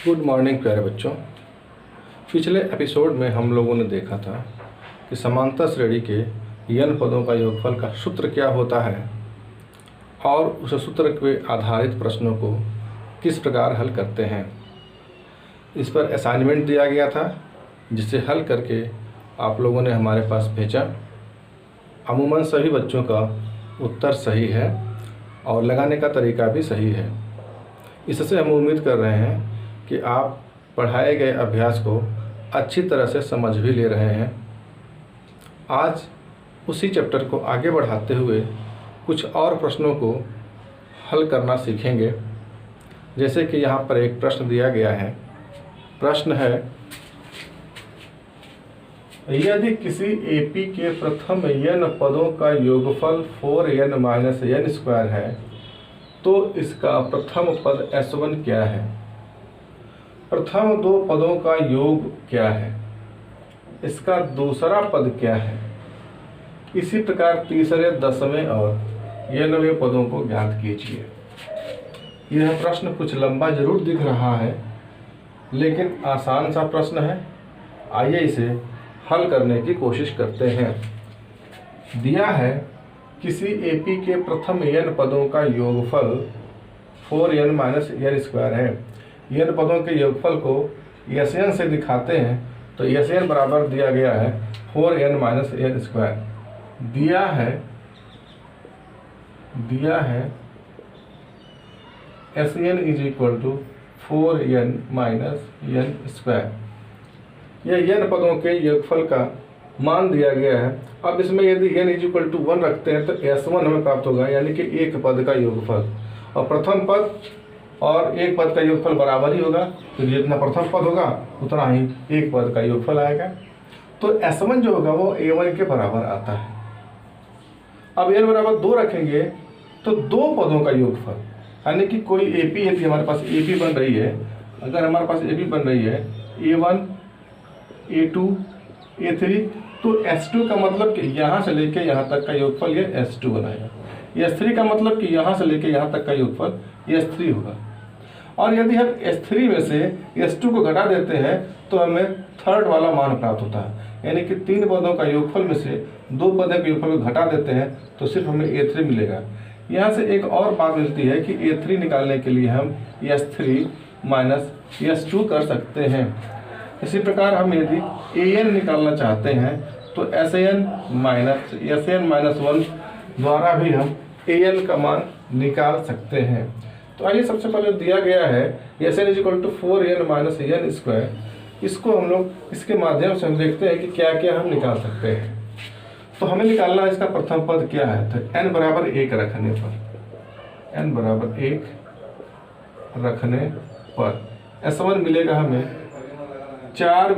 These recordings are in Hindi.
गुड मॉर्निंग प्यारे बच्चों। पिछले एपिसोड में हम लोगों ने देखा था कि समांतर श्रेणी के n पदों का योगफल का सूत्र क्या होता है और उस सूत्र पे आधारित प्रश्नों को किस प्रकार हल करते हैं। इस पर असाइनमेंट दिया गया था जिसे हल करके आप लोगों ने हमारे पास भेजा। अमूमन सभी बच्चों का उत्तर सही है और लगाने का तरीका भी सही है। इससे हम उम्मीद कर रहे हैं कि आप पढ़ाए गए अभ्यास को अच्छी तरह से समझ भी ले रहे हैं। आज उसी चैप्टर को आगे बढ़ाते हुए कुछ और प्रश्नों को हल करना सीखेंगे। जैसे कि यहाँ पर एक प्रश्न दिया गया है। प्रश्न है, यदि किसी एपी के प्रथम n पदों का योगफल 4n-n² है तो इसका प्रथम पद S1 क्या है? प्रथम दो पदों का योग क्या है? इसका दूसरा पद क्या है? इसी प्रकार तीसरे, 10वें और 11वें पदों को ज्ञात कीजिए। यह प्रश्न कुछ लंबा जरूर दिख रहा है लेकिन आसान सा प्रश्न है। आइए इसे हल करने की कोशिश करते हैं। दिया है किसी एपी के प्रथम n पदों का योगफल 4n-n² है। n पदों के योगफल को Sn से दिखाते हैं तो Sn बराबर दिया गया है 4n-n²। दिया है Sn = 4n-n²। यह n पदों के योगफल का मान दिया गया है। अब इसमें यदि n = 1 रखते हैं तो S1 हमें प्राप्त होगा, यानी कि एक पद का योगफल, और प्रथम पद और एक पद का योगफल बराबर ही होगा। तो जितना प्रथम पद होगा उतना ही एक पद का योगफल आएगा। तो S1 जो होगा वो A1 के बराबर आता है। अब n बराबर 2 रखेंगे तो दो पदों का योगफल, यानी कि कोई एपी, यदि हमारे पास एपी बन रही है, अगर हमारे पास एपी बन रही है A1, A2, A3, तो S2 का मतलब कि यहाँ से लेके यहाँ तक का योगफल ये S2 बनाएगा। S3 का मतलब कि यहाँ से लेके यहाँ तक का योगफल S3 होगा। और यदि हम S3 में से S2 को घटा देते हैं तो हमें थर्ड वाला मान प्राप्त होता है, यानी कि तीन पदों का योगफल में से दो पदों के योगफल को घटा देते हैं तो सिर्फ हमें A3 मिलेगा। यहाँ से एक और बात मिलती है कि A3 निकालने के लिए हम S3 - S2 कर सकते हैं। इसी प्रकार हम यदि AN निकालना चाहते हैं तो Sn-1 द्वारा भी हम AN का मान निकाल सकते हैं। तो आइए सबसे पहले दिया गया है Sn = 4n-n²। इसको हम लोग इसके माध्यम से हम देखते हैं कि क्या क्या हम निकाल सकते हैं। तो हमें निकालना है इसका प्रथम पद क्या है। तो n बराबर 1 रखने पर S1 मिलेगा हमें 4 ×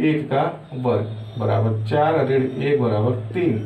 1 का वर्ग बराबर 4 ऋण 1 बराबर 3।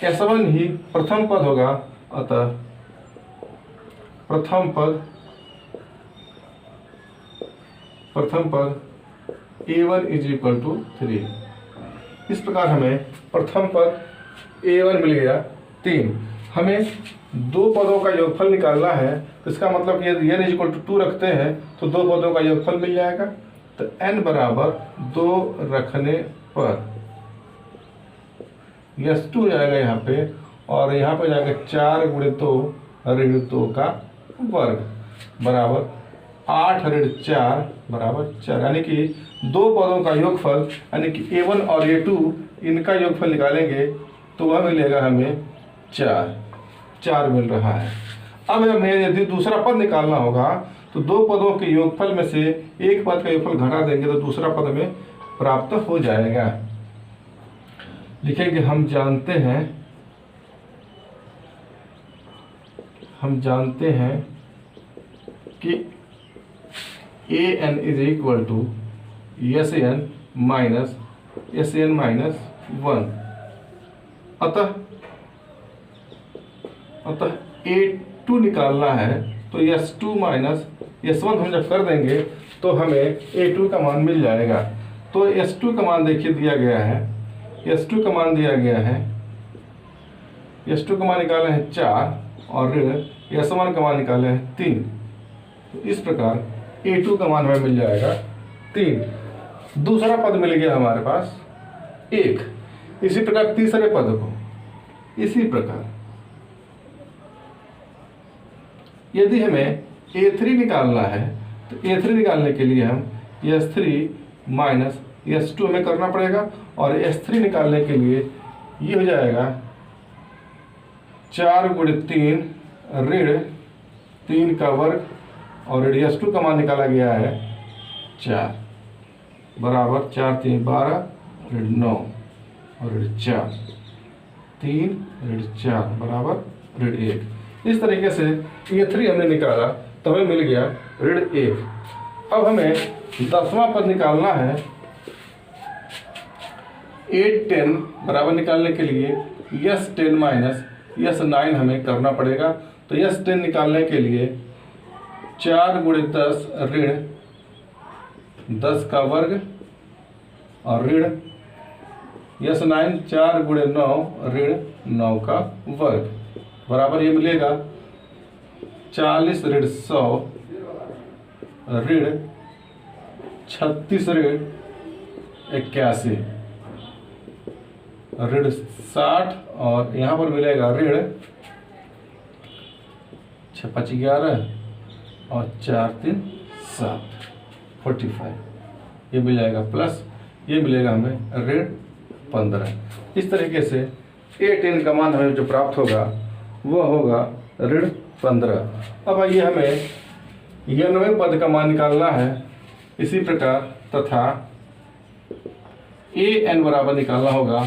S1 ही प्रथम पद होगा, अतः प्रथम पद A1 = 3। इस प्रकार हमें प्रथम पद A1 मिल गया 3। हमें दो पदों का योगफल निकालना है, तो इसका मतलब कि यदि n = 2 रखते हैं तो दो पदों का योगफल मिल जाएगा। तो n बराबर 2 रखने पर S2 जाएगा यहाँ पे, और यहाँ पे जाएगा 4 × 2 ऋण 2 का वर्ग बराबर 8 ऋण 4 बराबर 4, यानी कि दो पदों का योगफल, यानी कि A1 और A2 इनका योगफल निकालेंगे तो वह मिलेगा हमें 4 मिल रहा है। अब हमें यदि दूसरा पद निकालना होगा तो दो पदों के योगफल में से एक पद का योगफल घटा देंगे तो दूसरा पद हमें प्राप्त हो जाएगा। लिखेंगे हम जानते हैं कि AN = Sn-1। अतः A2 निकालना है तो S2 - S1 हम जब कर देंगे तो हमें A2 का मान मिल जाएगा। तो S2 का मान देखिए दिया गया है, S2 का मान निकाले हैं 4 और ऋण S1 का मान निकाले हैं 3। तो इस प्रकार A2 का मान हमें मिल जाएगा 3। दूसरा पद मिल गया हमारे पास 1। इसी प्रकार तीसरे पद को इसी प्रकार यदि हमें A3 निकालना है तो A3 निकालने के लिए हम S3 माइनस S2 हमें करना पड़ेगा, और S3 निकालने के लिए ये हो जाएगा 4 × 3 ऋण 3 का वर्ग, और S2 का मान निकाला गया है 4 बराबर 4 3 12 ऋण 9 और ऋण 4 3 ऋण 4 बराबर ऋण 1। इस तरीके से A3 हमने निकाला तो हमें मिल गया ऋण 1। अब हमें 10वां पद निकालना है। 8 10 बराबर निकालने के लिए S10 माइनस S9 हमें करना पड़ेगा। तो S10 निकालने के लिए 4 × 10 ऋण 10 का वर्ग और ऋण S9 4 × 9 ऋण 9 का वर्ग बराबर ये मिलेगा 40 ऋण 100 ऋण 36 ऋण 81 ऋण 60, और यहाँ पर मिलेगा ऋण 6 5 11 और 4 3 7 45 ये मिल जाएगा, प्लस ये मिलेगा हमें ऋण 15। इस तरीके से A10 का मान हमें जो प्राप्त होगा वह होगा ऋण 15। अब आइए हमें 90वें पद का मान निकालना है। इसी प्रकार तथा AN बराबर निकालना होगा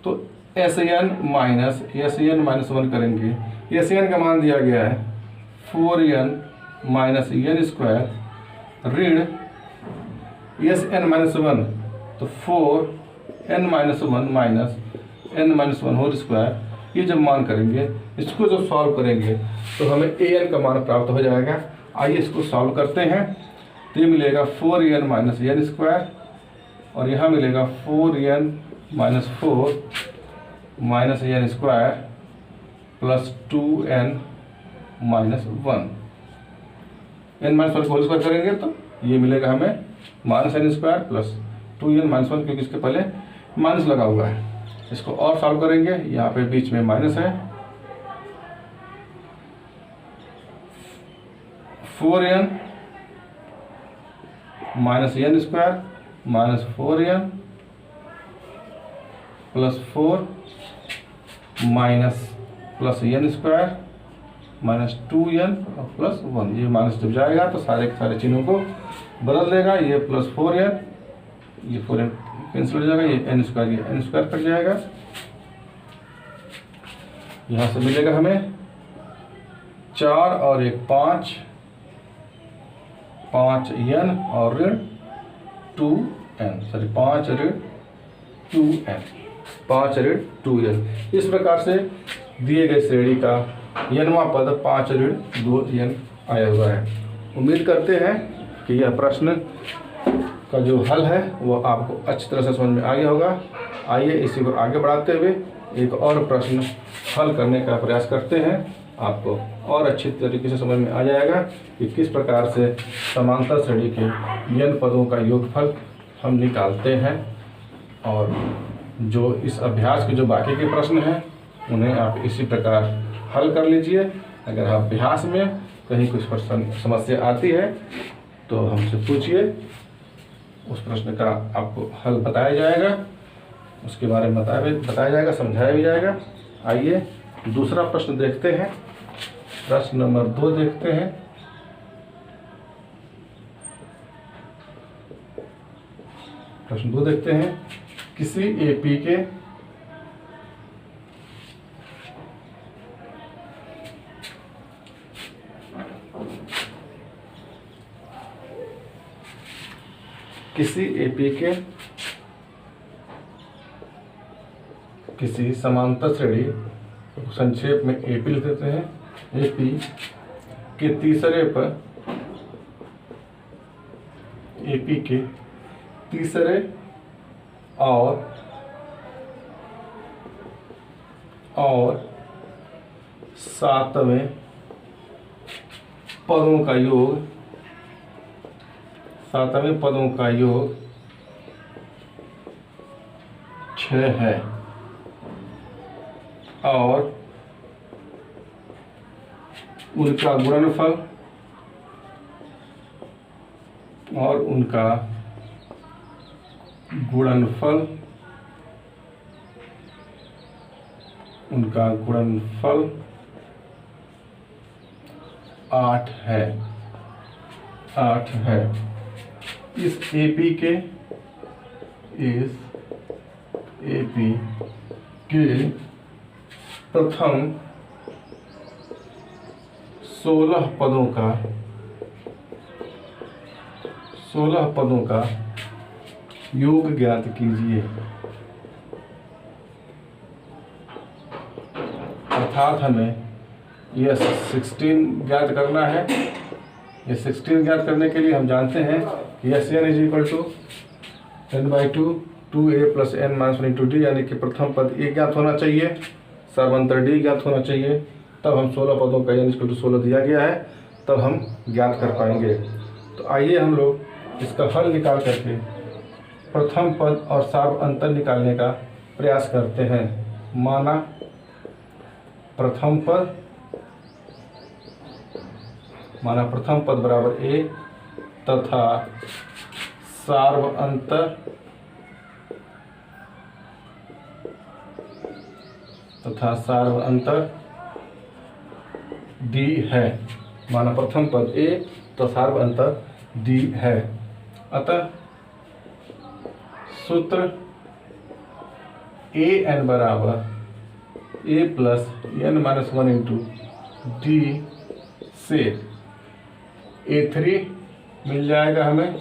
तो SN माइनस -1 करेंगे। SN का मान दिया गया है 4n माइनस n स्क्वायर ऋण SN -1 तो 4n -1 minus n -1 whole square. ये जब मान करेंगे, इसको जब सॉल्व करेंगे तो हमें AN का मान प्राप्त हो जाएगा। आइए इसको सॉल्व करते हैं। तो ये मिलेगा 4n माइनस n स्क्वायर, और यहाँ मिलेगा 4n minus 4 minus n square plus 2n minus 1। n minus 1 को होल स्क्वायर करेंगे तो ये मिलेगा हमें minus n square plus 2n minus 1, क्योंकि इसके पहले माइनस लगा हुआ है। इसको और सॉल्व करेंगे, यहाँ पे बीच में माइनस है। 4n minus n square minus 4n plus 4 minus plus n square minus 2n और प्लस 1। ये माइनस जब जाएगा तो सारे के सारे चिन्हों को बदल देगा। ये प्लस 4n, ये 4n कैंसिल हो जाएगा, ये n स्क्वायर, ये n स्क्वायर कट जाएगा। यहाँ से मिलेगा हमें 4 और 1 5 5n और ऋण 2n, सॉरी 5 ऋण 2n, 5 ऋण 2n। इस प्रकार से दिए गए श्रेणी का n वां पद 5 ऋण 2n आया हुआ है। उम्मीद करते हैं कि यह प्रश्न का जो हल है वो आपको अच्छी तरह से समझ में आ गया होगा। आइए इसी को आगे बढ़ाते हुए एक और प्रश्न हल करने का प्रयास करते हैं। आपको और अच्छी तरीके से समझ में आ जाएगा कि किस प्रकार से समांतर श्रेणी के n पदों का योगफल हम निकालते हैं। और जो इस अभ्यास के जो बाकी के प्रश्न हैं उन्हें आप इसी प्रकार हल कर लीजिए। अगर आप अभ्यास में कहीं कुछ प्रश्न समस्या आती है तो हमसे पूछिए, उस प्रश्न का आपको हल बताया जाएगा, उसके बारे में बताया जाएगा, समझाया भी जाएगा। आइए दूसरा प्रश्न देखते हैं। प्रश्न नंबर 2 देखते हैं। प्रश्न 2 देखते हैं। किसी एपी के किसी समांतर श्रेणी, संक्षेप में एपी लिख देते हैं, एपी के तीसरे पर एपी के तीसरे और सातवें पदों का योग सातवें पदों का योग 6 है और उनका गुणनफल उनका गुणनफल 8 है। इस AP के प्रथम 16 पदों का योग ज्ञात कीजिए। अर्थात हमें यह 16 ज्ञात करना है। ये 16 ज्ञात करने के लिए हम जानते हैं कि SN = n/2 2a + n-1 × d, यानी कि प्रथम पद a ज्ञात होना चाहिए, सर्वांतर d ज्ञात होना चाहिए, तब हम 16 पदों का n = 16 दिया गया है, तब हम ज्ञात कर पाएंगे। तो आइए हम लोग इसका हल निकाल करके प्रथम पद और सार्व अंतर निकालने का प्रयास करते हैं। माना प्रथम पद बराबर a तथा सार्व अंतर d है। माना प्रथम पद a तो सार्व अंतर d है। अतः सूत्र an बराबर a + n-1 × d से a3 मिल जाएगा हमें,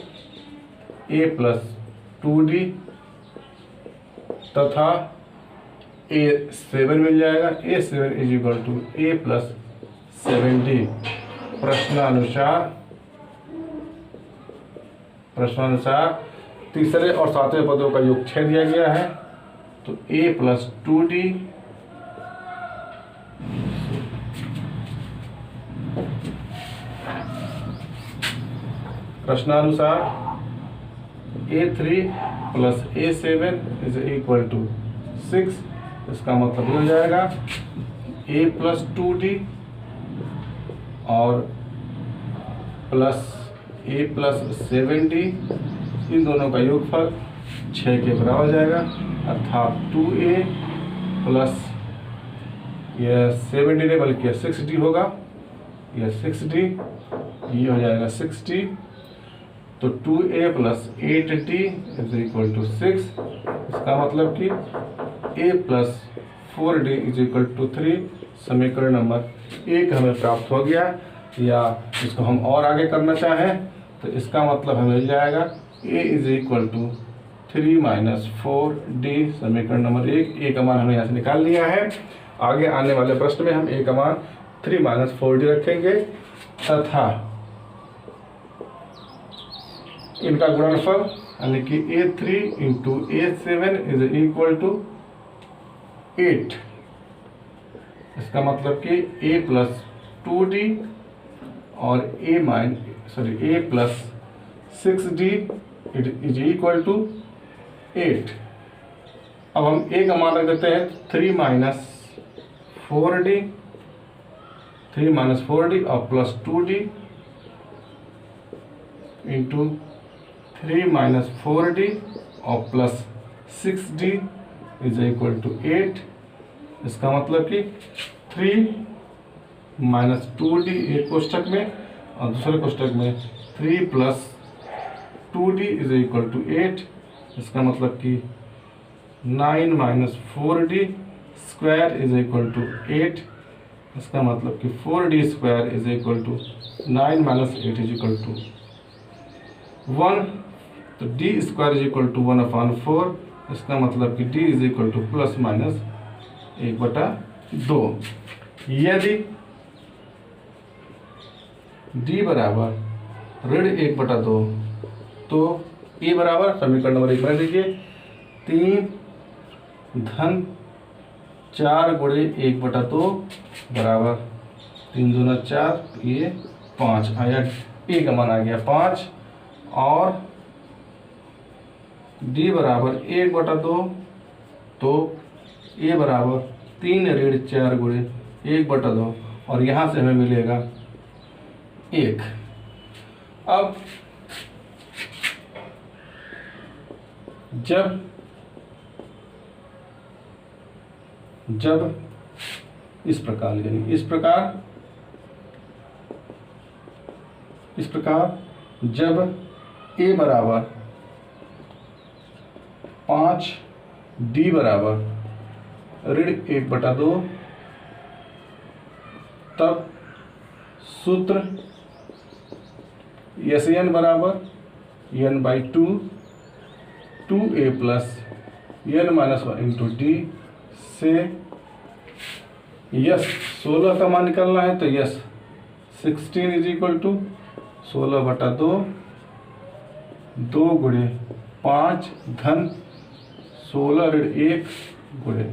a + 2d तथा a7 मिल जाएगा, a7 = a + 7d। प्रश्नानुसार तीसरे और सातवें पदों का योग 6 दिया गया है, तो a + 2d प्रश्नानुसार a3 + a7 = 6। इसका मतलब हो जाएगा a + 2d और प्लस a + 7d, इन दोनों का योगफल 6 के बराबर हो जाएगा। अर्थात 2a + यह 7d नहीं बल्कि 6d होगा, यह 6d, ये हो जाएगा 6d। तो 2a + 8d = 6। इसका मतलब कि a + 4d = 3। समीकरण नंबर 1 हमें प्राप्त हो गया। या इसको हम और आगे करना चाहें तो इसका मतलब हमें मिल जाएगा a = 3 - 4d। समीकरण नंबर 1 a का मान हमने यहाँ से निकाल लिया है। आगे आने वाले प्रश्न में हम a का मान 3 - 4d रखेंगे तथा इनका गुणनफल यानी कि a3 × a7 = 8। इसका मतलब कि a + 2d और a + 6d = 8। अब हम a का मान रख देते हैं 3 - 4d और प्लस 2d इंटू 3 - 4d और प्लस 6d = 8। इसका मतलब कि 3 - 2d एक कोष्ठक में और दूसरे कोष्ठक में 3 + 2d = 8। इसका मतलब कि 9 - 4d² = 8। इसका मतलब कि 4d² = 9 - 8 = 1। तो d² = 1/4। इसका मतलब कि d ± 1/2। यदि d बराबर -1/2 तो a बराबर समीकरण नंबर 1 बना लीजिए 3 धन 4 × 1/2 बराबर 3 दूना 4, ये 5 आया। a का मान आ गया 5। और d बराबर 1/2, तो a बराबर 3 ऋण 4 गुणे 1/2, और यहाँ से हमें मिलेगा 1। अब जब इस प्रकार, यानी इस प्रकार जब a बराबर 5, d बराबर ऋण 1/2, तब सूत्र SN बराबर n/2 2a plus n-1 into D से यस 16 का मान निकालना है, तो यस 16 इज इक्वल टू 16/2 2 गुणे 5 धन 16 ऋण 1 गुणे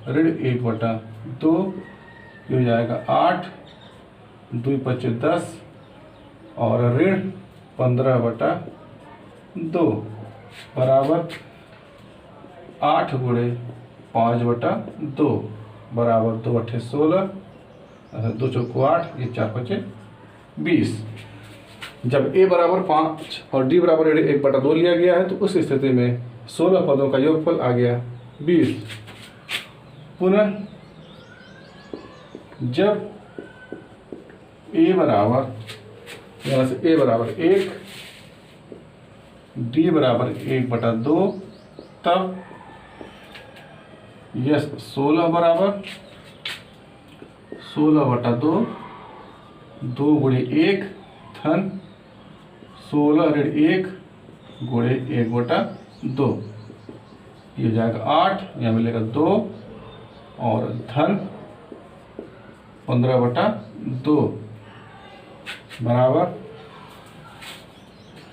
ऋण 1/2, ये हो जाएगा 8, 2 × 5 10, और ऋण 15/2 बराबर 8 गुणे 5/2 बराबर 2 × 8 = 16, 2 × 8, ये 4 × 5 20। जब a बराबर 5 और d बराबर 1/2 लिया गया है, तो उस स्थिति में 16 पदों का योगफल आ गया 20। पुनः जब a बराबर, यहाँ से a बराबर 1, d बराबर 1/2, तब यस 16 बराबर 16/2 2 गुणे 1 धन 16 ऋण 1 गुणे 1/2, ये हो जाएगा 8, यहाँ मिलेगा 2, और धन 15/2 बराबर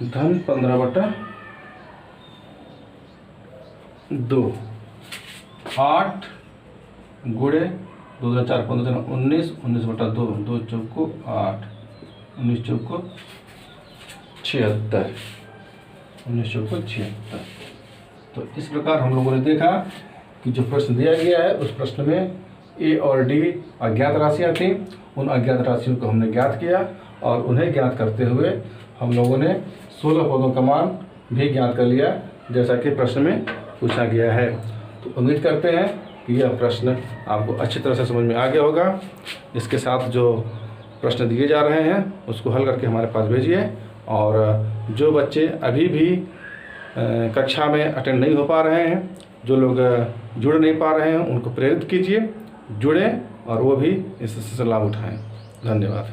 धन 15/2, 8 गुणे 2 × 4 15 19, 19/2 2 × 8, 19 × 76, 19 × 76। तो इस प्रकार हम लोगों ने देखा कि जो प्रश्न दिया गया है, उस प्रश्न में a और d अज्ञात राशियाँ थीं। उन अज्ञात राशियों को हमने ज्ञात किया, और उन्हें ज्ञात करते हुए हम लोगों ने 16 पदों का मान भी ज्ञात कर लिया, जैसा कि प्रश्न में पूछा गया है। तो उम्मीद करते हैं कि यह प्रश्न आपको अच्छी तरह से समझ में आ गया होगा। इसके साथ जो प्रश्न दिए जा रहे हैं उसको हल करके हमारे पास भेजिए, और जो बच्चे अभी भी कक्षा में अटेंड नहीं हो पा रहे हैं, जो लोग जुड़ नहीं पा रहे हैं, उनको प्रेरित कीजिए, जुड़ें और वो भी इससे लाभ उठाएं। धन्यवाद।